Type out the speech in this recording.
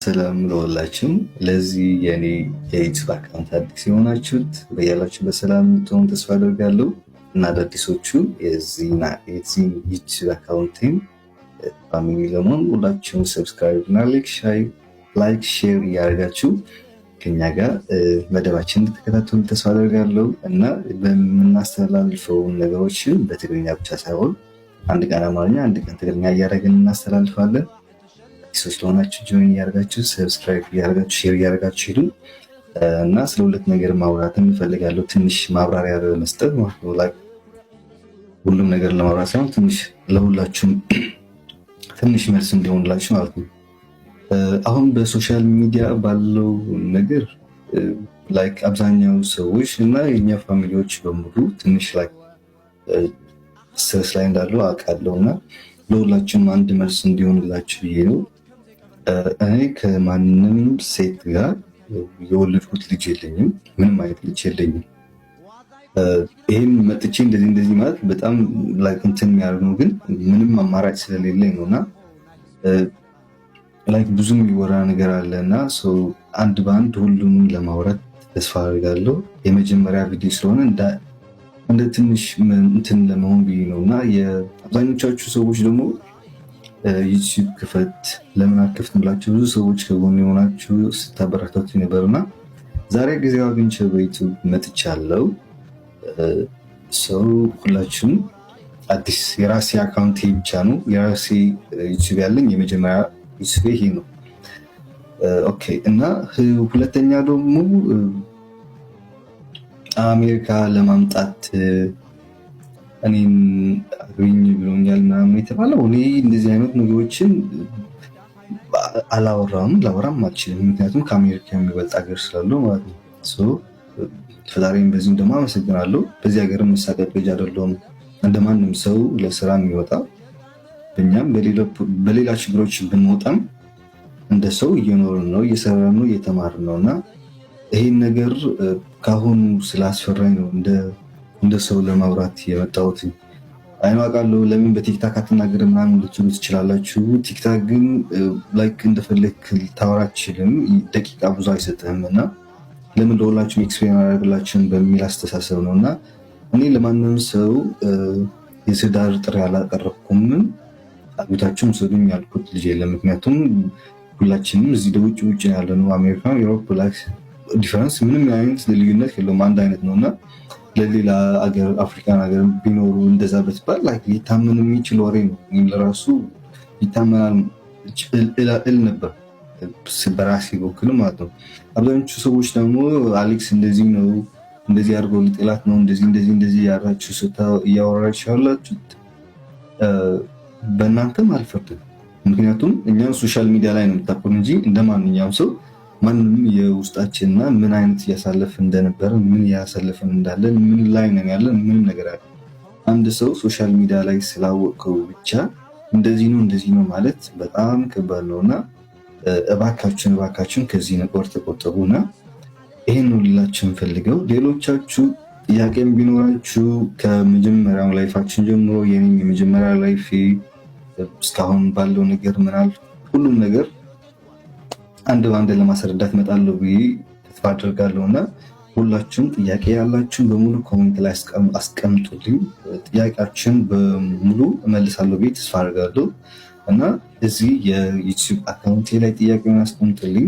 ሰላም ለሁላችሁም። ለዚህ የኔ የዩቲዩብ አካውንት አዲስ የሆናችሁት በያላችሁ በሰላም ትሆኑ ተስፋ አደርጋለሁ እና አዳዲሶቹ የዚህ ዩቲዩብ አካውንቴም ፋሚሊ ለመሆን ሁላችሁም ሰብስክራይብ እና ላይክ ሼር እያደረጋችሁ ከኛ ጋር መደባችን እንድትከታተሉ ተስፋ አደርጋለሁ እና በምናስተላልፈው ነገሮችን በትግርኛ ብቻ ሳይሆን አንድ ቀን አማርኛ አንድ ቀን ትግርኛ እያደረግን እናስተላልፋለን። አዲሶች ለሆናችሁ ጆይን እያደረጋችሁ ሰብስክራይብ እያደረጋችሁ ሼር እያደረጋችሁ ሂዱ እና ስለ ሁለት ነገር ማውራት እንፈልጋለሁ። ትንሽ ማብራሪያ ለመስጠት ማለት ነው። ሁሉም ነገር ለማውራት ሳይሆን ትንሽ ለሁላችሁም ትንሽ መልስ እንዲሆንላችሁ ማለት ነው። አሁን በሶሻል ሚዲያ ባለው ነገር አብዛኛው ሰዎች እና የኛ ፋሚሊዎች በሙሉ ትንሽ ስትረስ ላይ እንዳለው አውቃለሁ እና ለሁላችሁም አንድ መልስ እንዲሆንላችሁ ብዬ ነው። እኔ ከማንም ሴት ጋር የወለድኩት ልጅ የለኝም፣ ምንም አይነት ልጅ የለኝም። ይህም መጥቼ እንደዚህ ማለት በጣም እንትን የሚያደርግ ነው፣ ግን ምንም አማራጭ ስለሌለኝ ነው እና ብዙ የሚወራ ነገር አለ እና አንድ በአንድ ሁሉንም ለማውራት ተስፋ አድርጋለሁ። የመጀመሪያ ቪዲዮ ስለሆነ እንደ ትንሽ እንትን ለመሆን ብዬ ነው እና የአብዛኞቻችሁ ሰዎች ደግሞ ዩቲዩብ ክፈት ለምን አትከፍትም ብላችሁ ብዙ ሰዎች ከጎን የሆናችሁ ስታበረታቱ ነበርና ዛሬ ጊዜው አግኝቼ በዩቲዩብ መጥቻለሁ። ሁላችሁም አዲስ የራሴ አካውንት ብቻ ነው የራሴ ዩቲዩብ ያለኝ የመጀመሪያ ዩቲዩብ ይሄ ነው። ኦኬ እና ሁለተኛ ደግሞ አሜሪካ ለማምጣት እኔን አግኝ ብሎኛል ምናምን የተባለው እኔ እንደዚህ አይነት ነገሮችን ላወራም አልችልም፣ ምክንያቱም ከአሜሪካ የሚበልጥ ሀገር ስላለው ማለት ነው። ፈጣሪም በዚህም ደግሞ አመሰግናለሁ። በዚህ ሀገር መሳቀቅ ልጅ አይደለሁም፣ እንደማንም ሰው ለስራ የሚወጣ እኛም በሌላ ችግሮች ብንወጣም እንደ ሰው እየኖርን ነው፣ እየሰራን ነው፣ እየተማርን ነው እና ይሄን ነገር ካሁኑ ስላስፈራኝ ነው እንደ ሰው ለማውራት የመጣሁት። አይኗቃለሁ ለምን በቲክታክ አትናገር ምናምን ልትሉ ትችላላችሁ። ቲክታክ ግን እንደፈለክ ልታወራ አትችልም፣ ደቂቃ ብዙ አይሰጥህም እና ለምን ለሁላችሁም ኤክስፔሪንስ አደረግላችሁም በሚል አስተሳሰብ ነው እና እኔ ለማንም ሰው የትዳር ጥሪ አላቀረብኩም። አግብታችሁም ስዱኝ ያልኩት ልጅ የለም። ምክንያቱም ሁላችንም እዚህ ውጭ ያለነው አሜሪካ፣ ዩሮፕ ዲፈረንስ ምንም አይነት ልዩነት የለውም፣ አንድ አይነት ነው እና ለሌላ አገር አፍሪካን ሀገር ቢኖሩ እንደዛ በትባል ሊታመን የሚችል ወሬ ነው። ለራሱ ይታመናል እል ነበር በራሴ በኩል ማለት ነው። አብዛኞቹ ሰዎች ደግሞ አሌክስ እንደዚህ ነው እንደዚህ አድርገው ሊጥላት ነው እንደዚህ ያራችሁ እያወራችሁ ያላችሁት በእናንተም አልፈርድም። ምክንያቱም እኛም ሶሻል ሚዲያ ላይ ነው የምታውቁን እንጂ እንደ ማንኛውም ሰው ማንም የውስጣችንና ምን አይነት እያሳለፍን እንደነበረ ምን እያሳለፍን እንዳለን ምን ላይ ነን ያለን ምንም ነገር አለ። አንድ ሰው ሶሻል ሚዲያ ላይ ስላወቀው ብቻ እንደዚህ ነው ማለት በጣም ከባድ ነውና እባካችሁን ከዚህ ነገር ተቆጠቡና ይሄን ነው ልላችሁ ፈልገው። ሌሎቻችሁ ጥያቄም ቢኖራችሁ ከመጀመሪያው ላይፋችን ጀምሮ የኔም የመጀመሪያ ላይፍ እስካሁን ባለው ነገር ምናል ሁሉም ነገር አንድ በአንድ ለማስረዳት እመጣለሁ ብዬ ተስፋ አድርጋለሁ እና ሁላችሁም ጥያቄ ያላችሁን በሙሉ ኮሜንት ላይ አስቀምጡልኝ። ጥያቄያችን በሙሉ እመልሳለሁ ብዬ ተስፋ አድርጋለሁ እና እዚህ የዩቲዩብ አካውንቴ ላይ ጥያቄውን አስቀምጡልኝ።